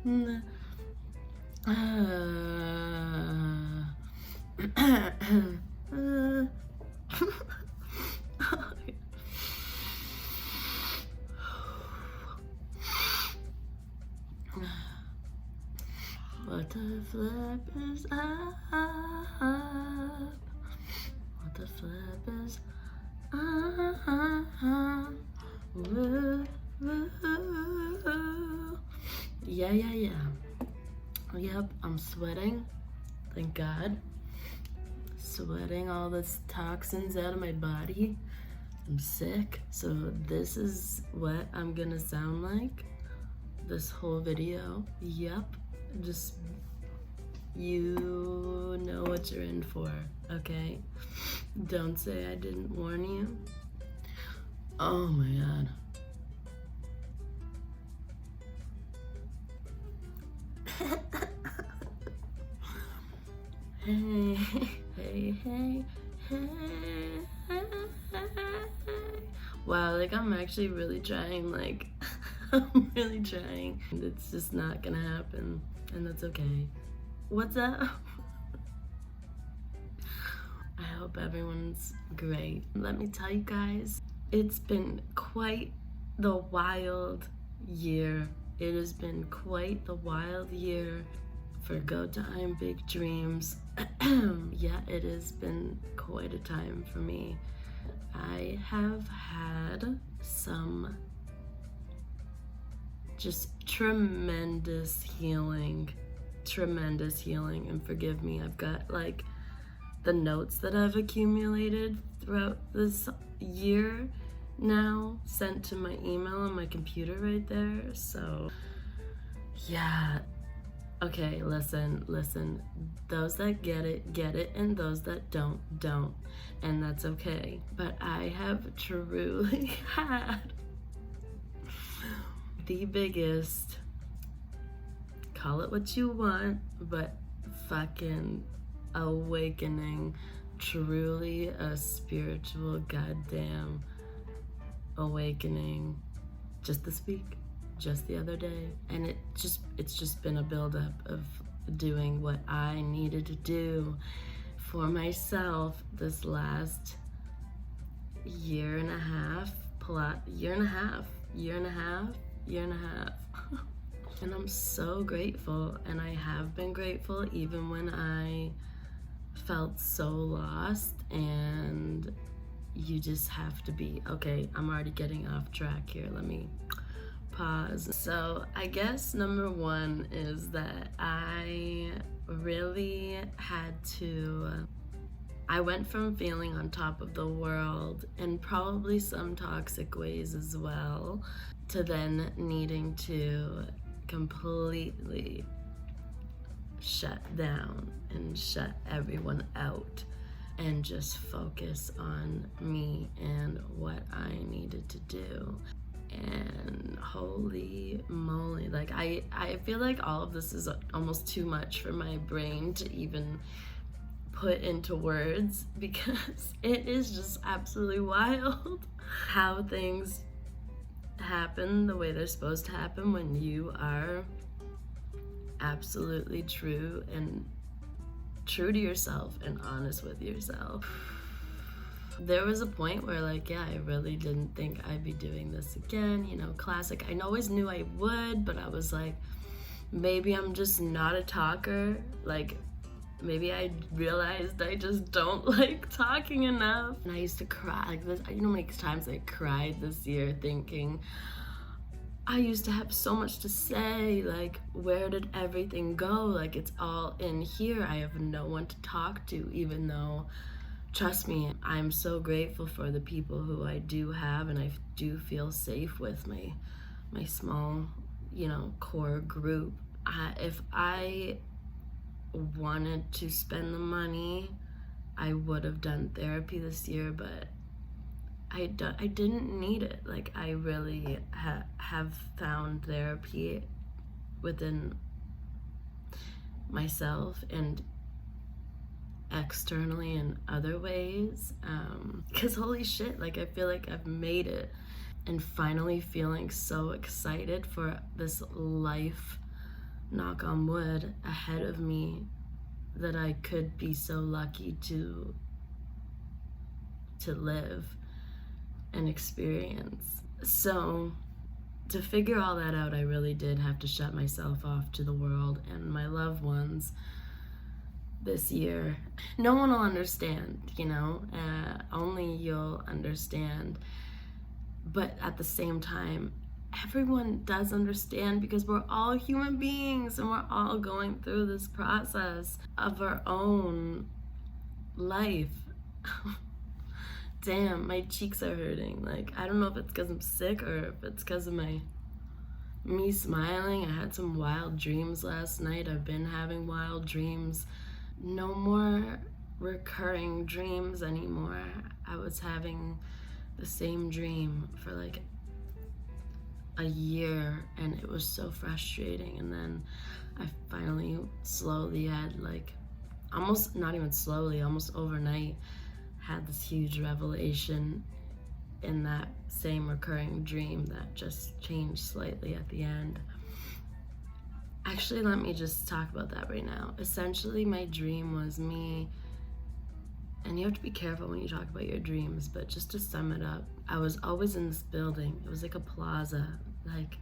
What the flip is up? What the flip is up? Woo, woo. Yeah. Yep, I'm sweating. Thank God. Sweating all this toxins out of my body. I'm sick. So this is what I'm gonna sound like this whole video. Yep. Just, you know what you're in for, okay? Don't say I didn't warn you. Oh my God. Hey. Wow, like I'm actually really trying, like, I'm really trying. It's just not gonna happen, and that's okay. What's up? I hope everyone's great. Let me tell you guys, it's been quite the wild year. It has been quite the wild year for Go Time Big Dreams. Yeah, it has been quite a time for me. I have had some just tremendous healing, and forgive me, I've got like the notes that I've accumulated throughout this year now sent to my email on my computer right there. So yeah. Okay, listen. Those that get it, and those that don't. And that's okay. But I have truly had the biggest, call it what you want, but fucking awakening, truly a spiritual goddamn awakening just this week. Just the other day, and it's just been a buildup of doing what I needed to do for myself this last year and a half. And I'm so grateful, and I have been grateful even when I felt so lost. And you just have to be, okay, I'm already getting off track here, let me pause. So I guess number one is that I really had to, I went from feeling on top of the world in probably some toxic ways as well, to then needing to completely shut down and shut everyone out and just focus on me and what I needed to do. And holy moly, like I feel like all of this is almost too much for my brain to even put into words, because it is just absolutely wild how things happen the way they're supposed to happen when you are absolutely true to yourself and honest with yourself. There was a point where, like, yeah, I really didn't think I'd be doing this again, you know, classic. I always knew I would, but I was like, maybe I'm just not a talker. Like, maybe I realized I just don't like talking enough. And I used to cry, like this, you know how many times I cried this year thinking, I used to have so much to say, like, where did everything go? Like, it's all in here. I have no one to talk to, even though, trust me, I'm so grateful for the people who I do have, and I do feel safe with my small, you know, core group. If I wanted to spend the money, I would have done therapy this year, but I didn't need it. Like, I really have found therapy within myself and externally in other ways, because holy shit, like, I feel like I've made it, and finally feeling so excited for this life knock on wood, ahead of me that I could be so lucky to live and experience. So to figure all that out, I really did have to shut myself off to the world and my loved ones this year. No one will understand, you know, only you'll understand. But at the same time, everyone does understand, because we're all human beings and we're all going through this process of our own life. Damn, my cheeks are hurting. Like, I don't know if it's because I'm sick or if it's because of me smiling. I had some wild dreams last night. I've been having wild dreams. No more recurring dreams anymore. I was having the same dream for like a year, and it was so frustrating. And then I finally slowly had, like, almost not even slowly, almost overnight, had this huge revelation in that same recurring dream that just changed slightly at the end. Actually, let me just talk about that right now. Essentially, my dream was me, and you have to be careful when you talk about your dreams, but just to sum it up, I was always in this building. It was like a plaza, like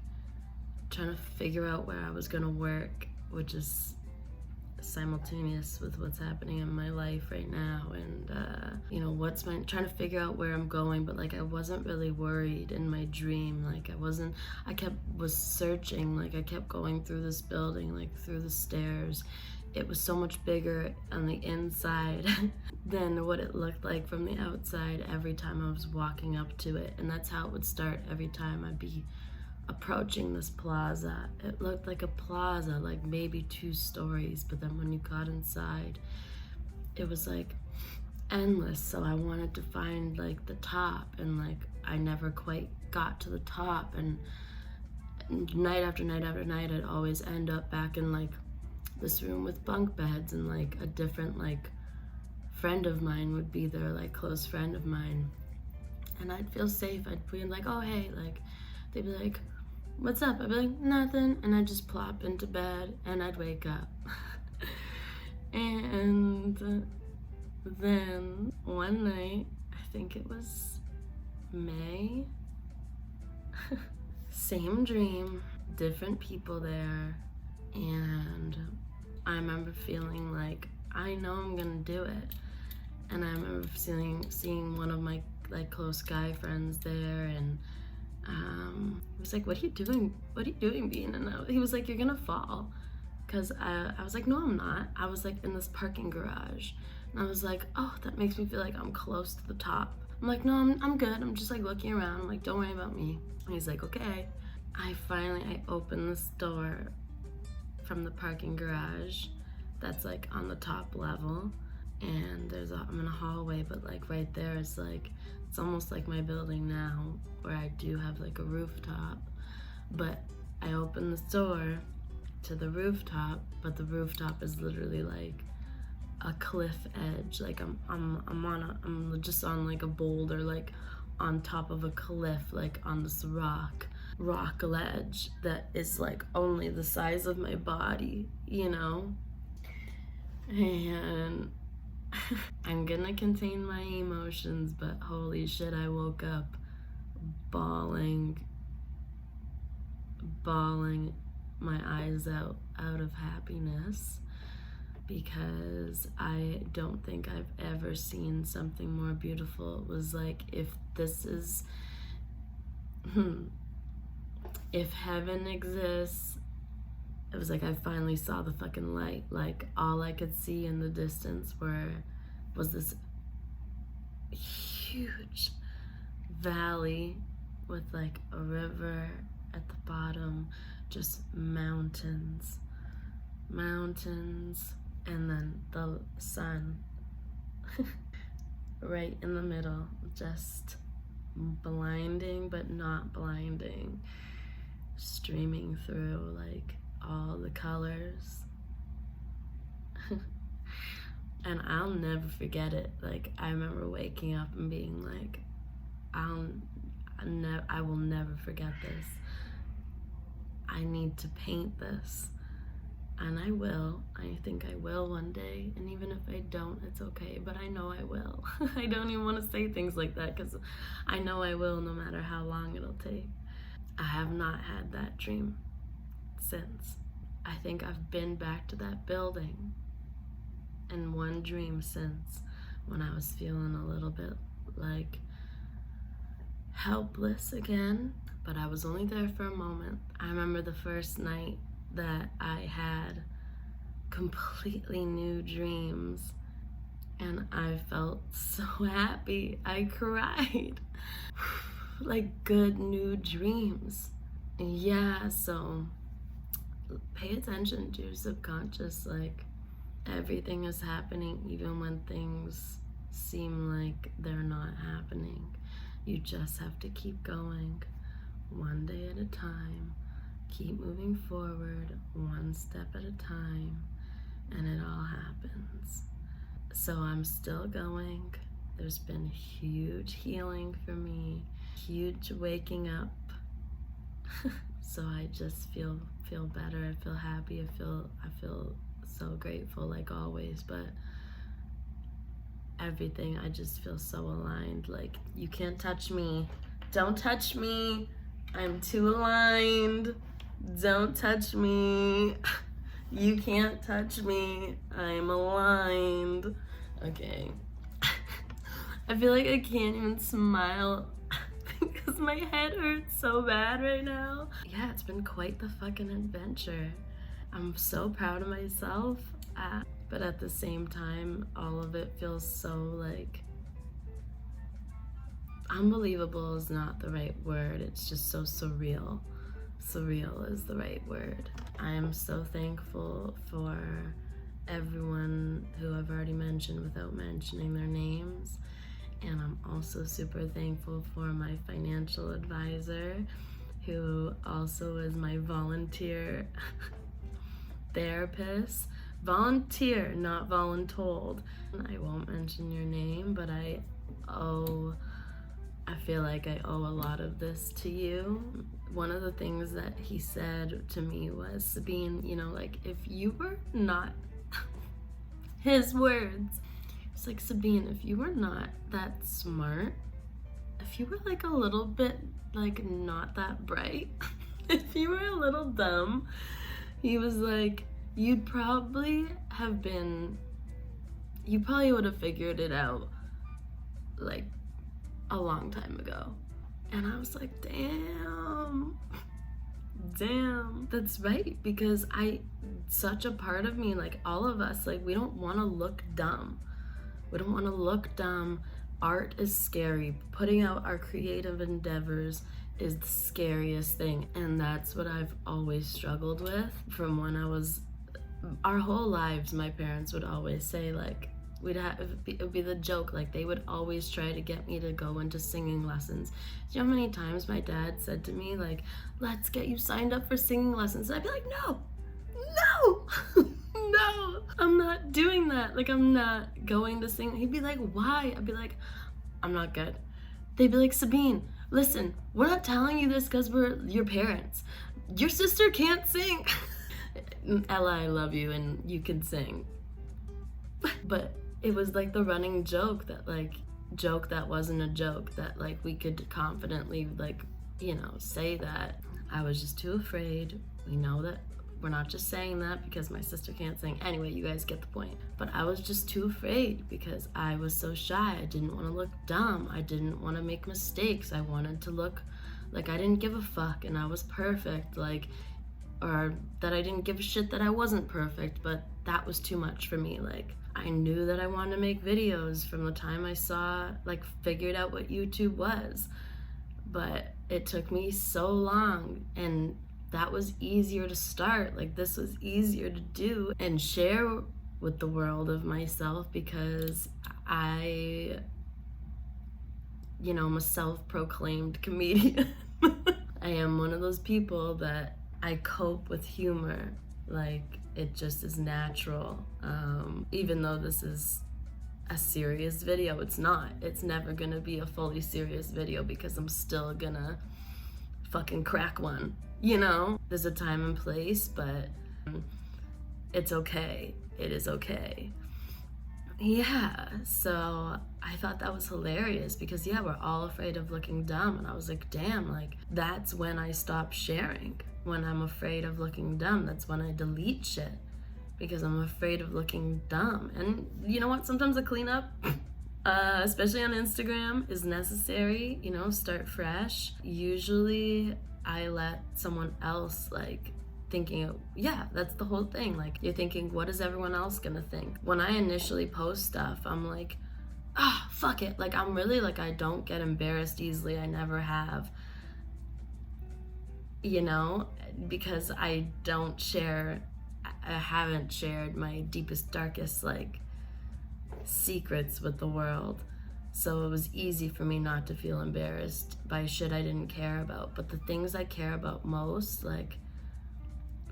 trying to figure out where I was gonna work, which is simultaneous with what's happening in my life right now, and you know, trying to figure out where I'm going. But like, I wasn't really worried in my dream. Like, I was searching. Like, I kept going through this building, like through the stairs. It was so much bigger on the inside than what it looked like from the outside every time I was walking up to it. And that's how it would start every time I'd be approaching this plaza. It looked like a plaza, like maybe 2 stories, but then when you got inside, it was like endless. So I wanted to find like the top, and like I never quite got to the top, and night after night after night, I'd always end up back in like this room with bunk beds, and like a different like friend of mine would be there, like close friend of mine, and I'd feel safe. I'd be like, oh hey, like they'd be like, what's up? I'd be like, nothing, and I'd just plop into bed and I'd wake up. And then one night, I think it was May, same dream, different people there, and I remember feeling like, I know I'm gonna do it. And I remember seeing one of my like close guy friends there, and he was like, what are you doing? What are you doing, Bean? And he was like, you're gonna fall. Cause I was like, no, I'm not. I was like in this parking garage, and I was like, oh, that makes me feel like I'm close to the top. I'm like, no, I'm good. I'm just like looking around. I'm like, don't worry about me. And he's like, okay. I opened this door from the parking garage that's like on the top level, and I'm in a hallway, but like right there is like, it's almost like my building now, where I do have like a rooftop. But I opened the door to the rooftop, but the rooftop is literally like a cliff edge. Like I'm just on like a boulder, like on top of a cliff, like on this rock ledge that is like only the size of my body, you know? And I'm gonna contain my emotions, but holy shit, I woke up bawling my eyes out of happiness, because I don't think I've ever seen something more beautiful. It was like, if heaven exists, it was like I finally saw the fucking light. Like, all I could see in the distance was this huge valley with like a river at the bottom, just mountains, and then the sun right in the middle, just blinding but not blinding, streaming through like all the colors. And I'll never forget it. Like, I remember waking up and being like, I will never forget this. I need to paint this. And I will. I think I will one day. And even if I don't, it's okay. But I know I will. I don't even want to say things like that because I know I will no matter how long it'll take. I have not had that dream since. I think I've been back to that building in one dream since, when I was feeling a little bit like helpless again. But I was only there for a moment. I remember the first night that I had completely new dreams, and I felt so happy. I cried. Like good new dreams. Yeah, so pay attention to your subconscious. Like, everything is happening even when things seem like they're not happening. You just have to keep going, one day at a time. Keep moving forward, one step at a time, and it all happens. So I'm still going. There's been huge healing for me, huge waking up. So I just feel better. I feel happy. I feel so grateful, like always. But everything, I just feel so aligned. Like, you can't touch me. Don't touch me. I'm too aligned. Don't touch me. You can't touch me. I'm aligned. Okay. I feel like I can't even smile because my head hurts so bad right now. Yeah, it's been quite the fucking adventure. I'm so proud of myself, but at the same time, all of it feels so like unbelievable is not the right word. It's just so surreal. Surreal is the right word. I am so thankful for everyone who I've already mentioned without mentioning their names. And I'm also super thankful for my financial advisor, who also is my volunteer therapist. Volunteer, not voluntold. I won't mention your name, but I feel like I owe a lot of this to you. One of the things that he said to me was, Sabine, you know, like, if you were not, his words, it's like, Sabine, if you were not that smart, if you were like a little bit like not that bright, if you were a little dumb, he was like, you probably would have figured it out like a long time ago. And I was like, damn, that's right. Because such a part of me, like all of us, like, we don't want to look dumb. We don't want to look dumb. Art is scary. Putting out our creative endeavors is the scariest thing. And that's what I've always struggled with from when I was, our whole lives, my parents would always say, like, it would be the joke, like, they would always try to get me to go into singing lessons. Do you know how many times my dad said to me, like, let's get you signed up for singing lessons? And I'd be like, no, no, I'm not doing that. Like, I'm not going to sing. He'd be like, why? I'd be like, I'm not good. They'd be like, Sabine, listen, we're not telling you this because we're your parents. Your sister can't sing. Ella, I love you and you can sing. But it was like the running joke that wasn't a joke, that like we could confidently, like, you know, say that. I was just too afraid. We know that we're not just saying that because my sister can't sing. Anyway, you guys get the point. But I was just too afraid because I was so shy. I didn't want to look dumb. I didn't want to make mistakes. I wanted to look like I didn't give a fuck and I was perfect, like, or that I didn't give a shit that I wasn't perfect. But that was too much for me. Like, I knew that I wanted to make videos from the time I figured out what YouTube was. But it took me so long, and that was easier to start. Like, this was easier to do and share with the world of myself because I'm a self-proclaimed comedian. I am one of those people that I cope with humor. Like, it just is natural. Even though this is a serious video, it's not. It's never gonna be a fully serious video because I'm still gonna fucking crack one, you know? There's a time and place, but it's okay. It is okay. Yeah, so I thought that was hilarious because, yeah, we're all afraid of looking dumb. And I was like, damn, like, that's when I stop sharing. When I'm afraid of looking dumb, that's when I delete shit because I'm afraid of looking dumb. And you know what? Sometimes a cleanup, especially on Instagram, is necessary. You know, start fresh. Usually I let someone else, like, thinking, yeah, that's the whole thing. Like, you're thinking, what is everyone else gonna think? When I initially post stuff, I'm like, fuck it. Like, I'm really, like, I don't get embarrassed easily. I never have, you know, because I haven't shared my deepest, darkest, like, secrets with the world. So it was easy for me not to feel embarrassed by shit I didn't care about. But the things I care about most, like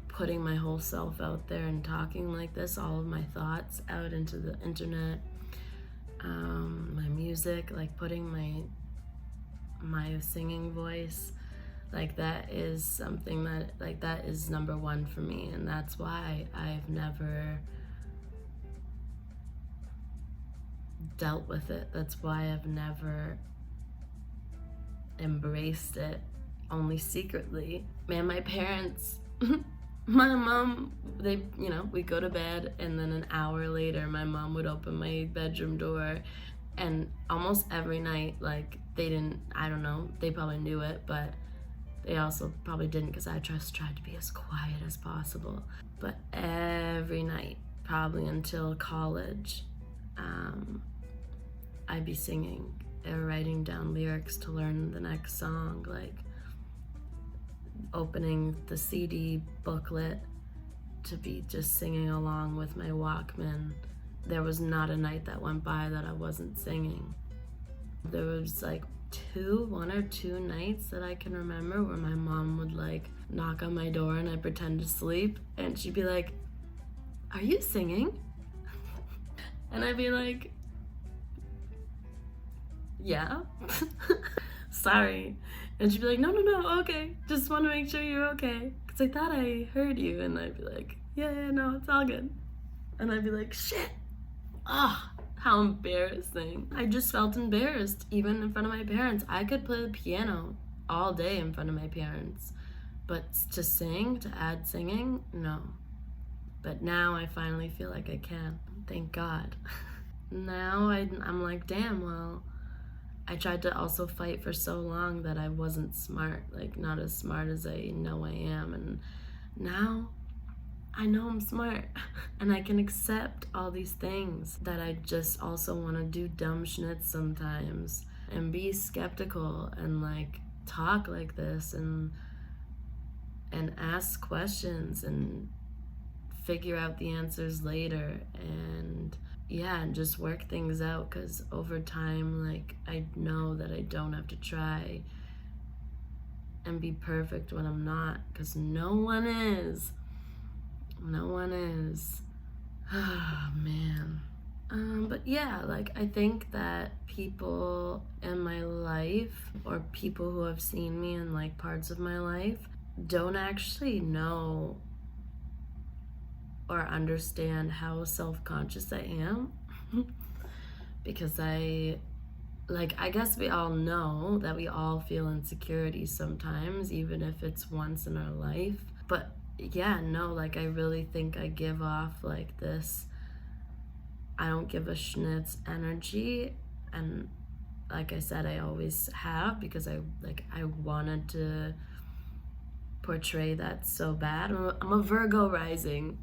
putting my whole self out there and talking like this, all of my thoughts out into the internet, my music, like putting my singing voice, like that is something that, like, that is number one for me. And that's why I've never dealt with it. That's why I've never embraced it, only secretly. Man, my parents my mom, they, you know, we go to bed and then an hour later my mom would open my bedroom door, and almost every night, like, they didn't, I don't know, they probably knew it, but they also probably didn't because I just tried to be as quiet as possible. But every night, probably until college, I'd be singing or writing down lyrics to learn the next song, like opening the CD booklet to be just singing along with my Walkman. There was not a night that went by that I wasn't singing. There was like one or two nights that I can remember where my mom would like knock on my door and I'd pretend to sleep and she'd be like, "Are you singing?" And I'd be like, "Yeah." "Sorry." And she'd be like, no, okay. Just want to make sure you're okay. Because I thought I heard you. And I'd be like, yeah, no, it's all good. And I'd be like, shit. How embarrassing. I just felt embarrassed, even in front of my parents. I could play the piano all day in front of my parents. But to sing, to add singing, no. But now I finally feel like I can. Thank God. Now I'm like, damn, well, I tried to also fight for so long that I wasn't smart, like not as smart as I know I am. And now I know I'm smart and I can accept all these things, that I just also want to do dumb schnitz sometimes and be skeptical and like talk like this and ask questions and figure out the answers later, and yeah, and just work things out, because over time, like, I know that I don't have to try and be perfect when I'm not, because no one is. Oh man. But yeah, like, I think that people in my life, or people who have seen me in like parts of my life, don't actually know or understand how self-conscious I am. Because I guess we all know that we all feel insecurity sometimes, even if it's once in our life. But yeah, no, like, I really think I give off like this I don't give a schnitz energy, and like I said, I always have, because I wanted to portray that so bad. I'm a Virgo rising.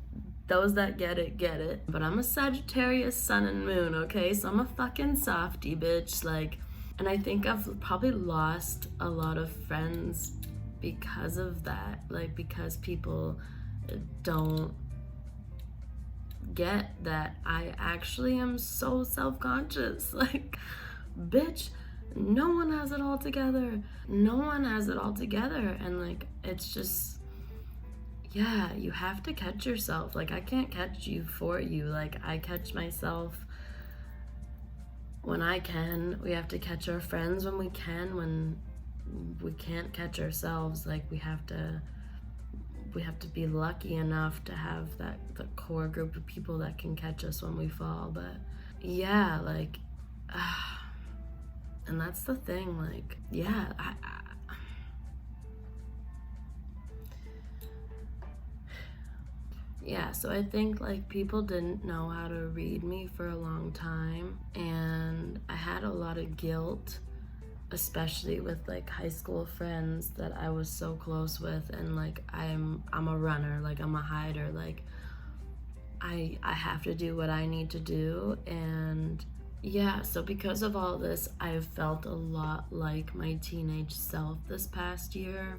Those that get it. But I'm a Sagittarius sun and moon, okay? So I'm a fucking softie, bitch. Like, and I think I've probably lost a lot of friends because of that. Like, because people don't get that I actually am so self-conscious. Like, bitch, no one has it all together. No one has it all together. And like, it's just, yeah, you have to catch yourself. Like, I can't catch you for you. Like, I catch myself when I can. We have to catch our friends when we can. When we can't catch ourselves, like, we we have to be lucky enough to have the core group of people that can catch us when we fall. But yeah, like, and that's the thing, like, yeah, yeah, so I think like people didn't know how to read me for a long time, and I had a lot of guilt, especially with like high school friends that I was so close with, and like I'm a runner, like I'm a hider, like I have to do what I need to do. And yeah, so because of all this, I've felt a lot like my teenage self this past year.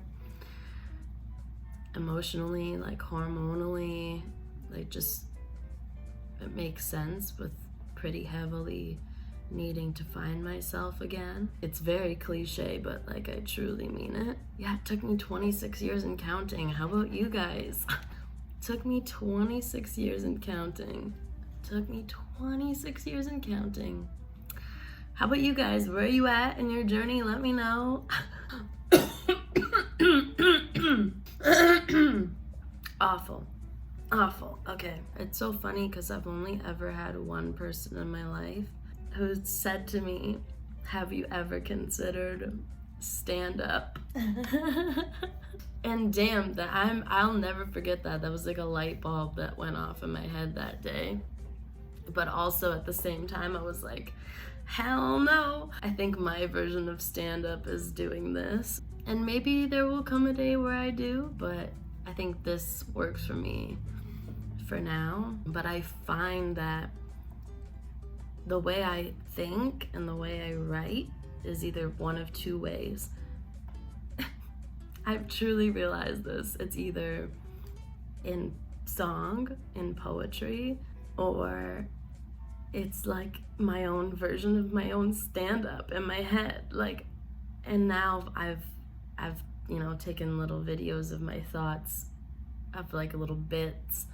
Emotionally, like hormonally, like just, it makes sense with pretty heavily needing to find myself again. It's very cliche, but like I truly mean it. Yeah, it took me 26 years and counting. How about you guys? Took me 26 years and counting. Took me 26 years and counting. How about you guys? Where are you at in your journey? Let me know. Awful. Okay, it's so funny because I've only ever had one person in my life who said to me, have you ever considered stand up? And damn, I'll never forget that. That was like a light bulb that went off in my head that day. But also at the same time, I was like, hell no. I think my version of stand up is doing this. And maybe there will come a day where I do, but I think this works for me for now. But I find that the way I think and the way I write is either one of two ways. I've truly realized this. It's either in song, in poetry, or it's like my own version of my own stand-up in my head. Like, and now I've taken little videos of my thoughts of like little bits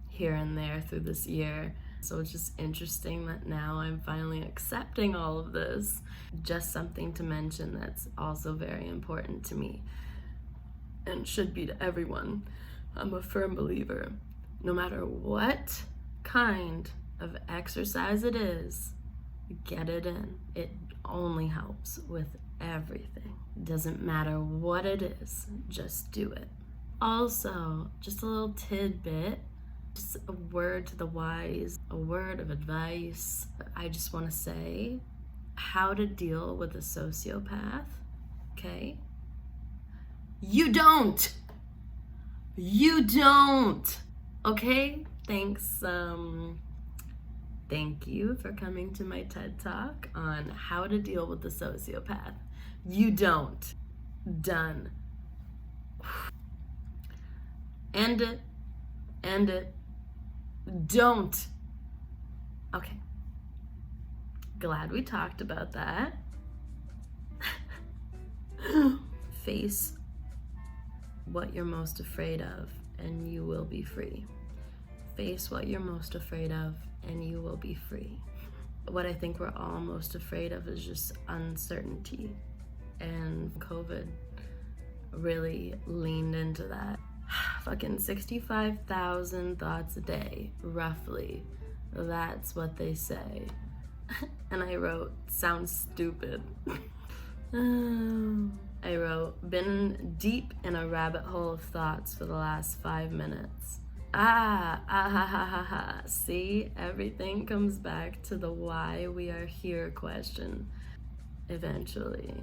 here and there through this year. So it's just interesting that now I'm finally accepting all of this. Just something to mention that's also very important to me and should be to everyone. I'm a firm believer, no matter what kind of exercise it is, get it in. It only helps with everything. It doesn't matter what it is, just do it. Also, just a little tidbit, just a word to the wise, a word of advice. I just want to say how to deal with a sociopath, okay? You don't, okay? Thanks, thank you for coming to my TED Talk on how to deal with a sociopath. You don't. Done. End it. Don't. Okay. Glad we talked about that. Face what you're most afraid of and you will be free. Face what you're most afraid of and you will be free. What I think we're all most afraid of is just uncertainty, and COVID really leaned into that. Fucking 65,000 thoughts a day, roughly. That's what they say. And I wrote, sounds stupid. I wrote, been deep in a rabbit hole of thoughts for the last 5 minutes. See, everything comes back to the why we are here question. Eventually,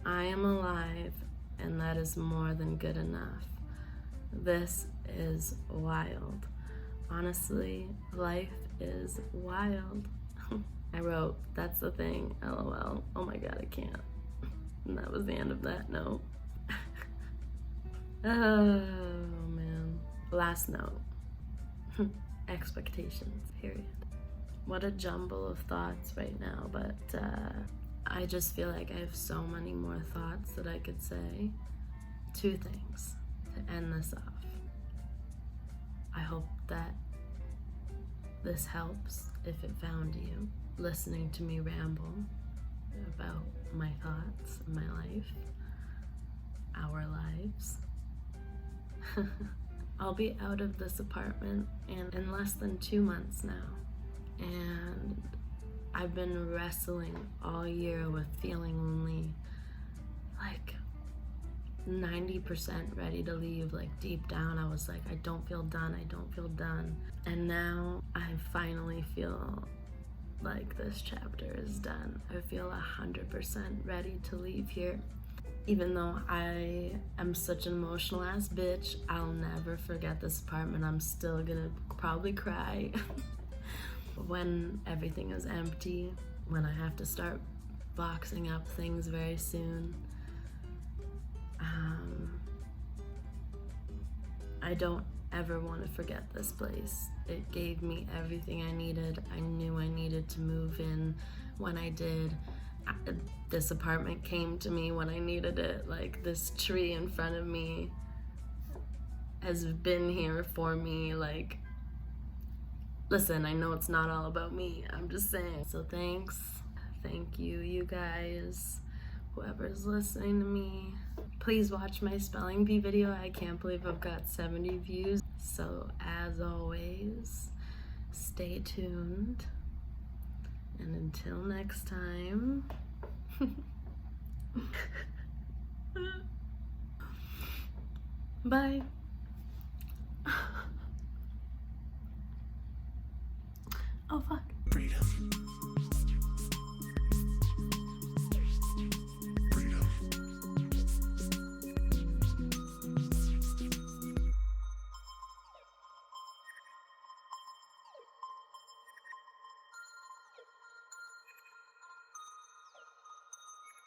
I am alive, and that is more than good enough. This is wild. Honestly, life is wild. I wrote, that's the thing, LOL. Oh my god, I can't. And that was the end of that note. Oh man. Last note. Expectations, period. What a jumble of thoughts right now, but I just feel like I have so many more thoughts that I could say. 2 things to end this off. I hope that this helps if it found you listening to me ramble about my thoughts, my life, our lives. I'll be out of this apartment in less than 2 months now. And I've been wrestling all year with feeling only like 90% ready to leave. Like deep down I was like, I don't feel done, I don't feel done. And now I finally feel like this chapter is done. I feel 100% ready to leave here. Even though I am such an emotional ass bitch, I'll never forget this apartment. I'm still gonna probably cry when everything is empty, when I have to start boxing up things very soon. I don't ever want to forget this place. It gave me everything I needed. I knew I needed to move in when I did. This apartment came to me when I needed it. Like, this tree in front of me has been here for me. Like, listen, I know it's not all about me. I'm just saying. So thanks. Thank you, you guys. Whoever's listening to me. Please watch my spelling bee video. I can't believe I've got 70 views. So as always, stay tuned. And until next time, bye.